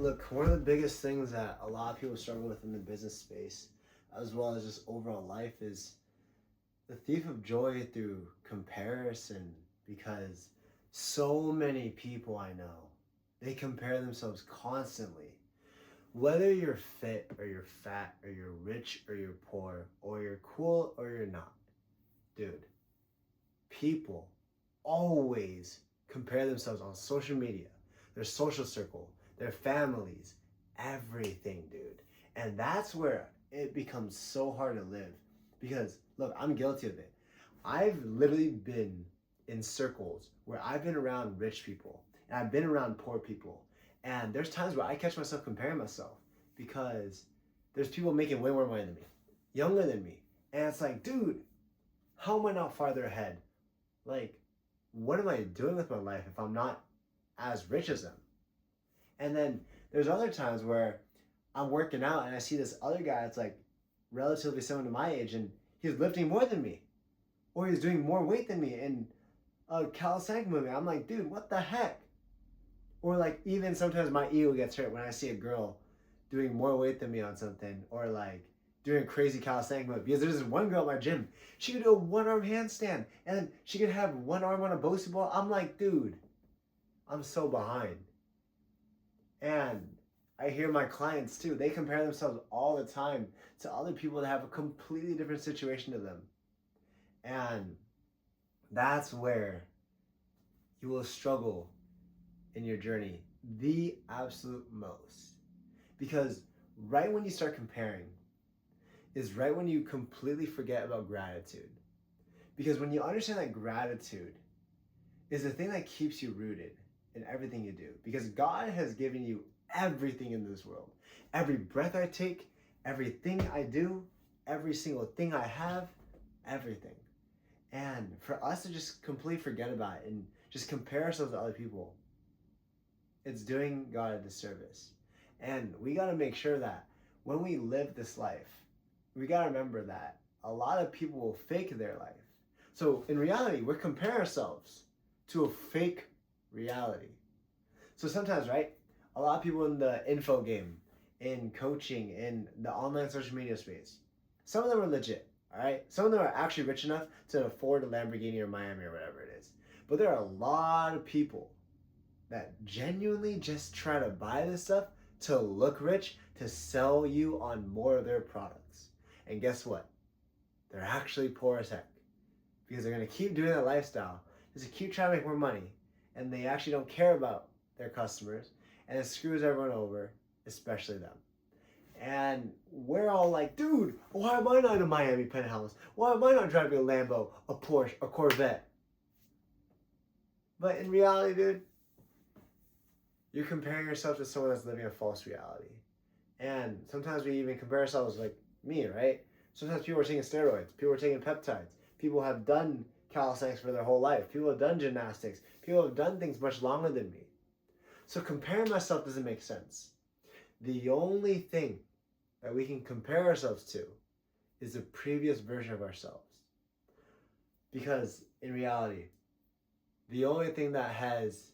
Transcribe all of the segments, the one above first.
Look, one of the biggest things that a lot of people struggle with in the business space, as well as just overall life, is the thief of joy through comparison. Because so many people I know, they compare themselves constantly. Whether you're fit or you're fat or you're rich or you're poor or you're cool or you're not, dude, people always compare themselves on social media, their social circle, their families, everything, dude. And that's where it becomes so hard to live. Because, look, I'm guilty of it. I've literally been in circles where I've been around rich people and I've been around poor people. And there's times where I catch myself comparing myself because there's people making way more money than me, younger than me. And it's like, dude, how am I not farther ahead? Like, what am I doing with my life if I'm not as rich as them? And then there's other times where I'm working out and I see this other guy that's like relatively similar to my age and he's lifting more than me or he's doing more weight than me in a calisthenic movement. I'm like, dude, what the heck? Or like even sometimes my ego gets hurt when I see a girl doing more weight than me on something or like doing a crazy calisthenic move. Because there's this one girl at my gym, she could do a one-arm handstand and she could have one arm on a Bosu ball. I'm like, dude, I'm so behind. And I hear my clients too, they compare themselves all the time to other people that have a completely different situation to them. And that's where you will struggle in your journey the absolute most. Because right when you start comparing is right when you completely forget about gratitude. Because when you understand that gratitude is the thing that keeps you rooted in everything you do. Because God has given you everything in this world. Every breath I take, everything I do, every single thing I have, everything. And for us to just completely forget about it and just compare ourselves to other people, it's doing God a disservice. And we got to make sure that when we live this life, we got to remember that a lot of people will fake their life. So in reality, we're comparing ourselves to a fake reality. So sometimes, right, a lot of people in the info game, in coaching, in the online social media space, some of them are legit, all right? Some of them are actually rich enough to afford a Lamborghini or Miami or whatever it is. But there are a lot of people that genuinely just try to buy this stuff to look rich, to sell you on more of their products. And guess what? They're actually poor as heck because they're going to keep doing that lifestyle, just keep trying to make more money, and they actually don't care about their customers, and it screws everyone over, especially them. And we're all like, dude, why am I not in a Miami penthouse? Why am I not driving a Lambo, a Porsche, a Corvette? But in reality, dude, you're comparing yourself to someone that's living a false reality. And sometimes we even compare ourselves like me, right? Sometimes people are taking steroids, people are taking peptides, people have done calisthenics for their whole life, people have done gymnastics, people have done things much longer than me. So comparing myself doesn't make sense. The only thing that we can compare ourselves to is the previous version of ourselves. Because in reality, the only thing that has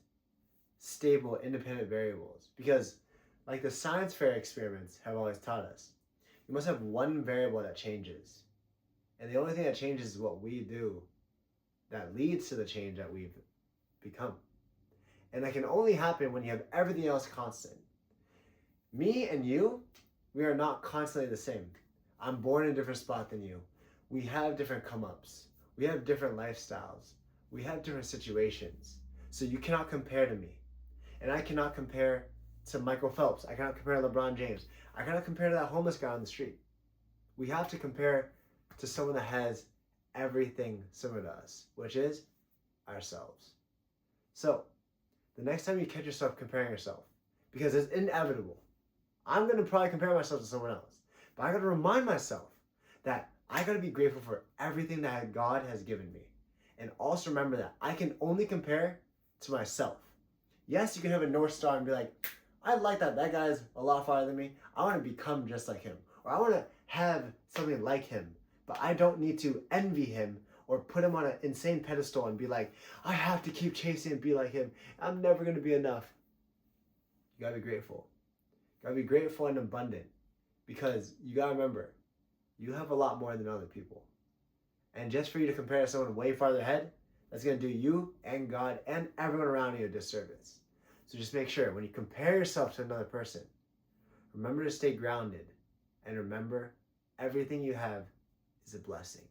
stable, independent variables, because like the science fair experiments have always taught us, you must have one variable that changes. And the only thing that changes is what we do that leads to the change that we've become. And that can only happen when you have everything else constant. Me and you, we are not constantly the same. I'm born in a different spot than you. We have different come-ups. We have different lifestyles. We have different situations. So you cannot compare to me. And I cannot compare to Michael Phelps. I cannot compare to LeBron James. I cannot compare to that homeless guy on the street. We have to compare to someone that has everything similar to us, which is ourselves. So, the next time you catch yourself comparing yourself, because it's inevitable, I'm going to probably compare myself to someone else. But I got to remind myself that I got to be grateful for everything that God has given me. And also remember that I can only compare to myself. Yes, you can have a North Star and be like, I like that. That guy's a lot farther than me. I want to become just like him. Or I want to have something like him. But I don't need to envy him or put him on an insane pedestal and be like, I have to keep chasing and be like him. I'm never going to be enough. You got to be grateful. Gotta be grateful and abundant, because you gotta remember, you have a lot more than other people. And just for you to compare to someone way farther ahead, that's gonna do you and God and everyone around you a disservice. So just make sure when you compare yourself to another person, remember to stay grounded and remember everything you have is a blessing.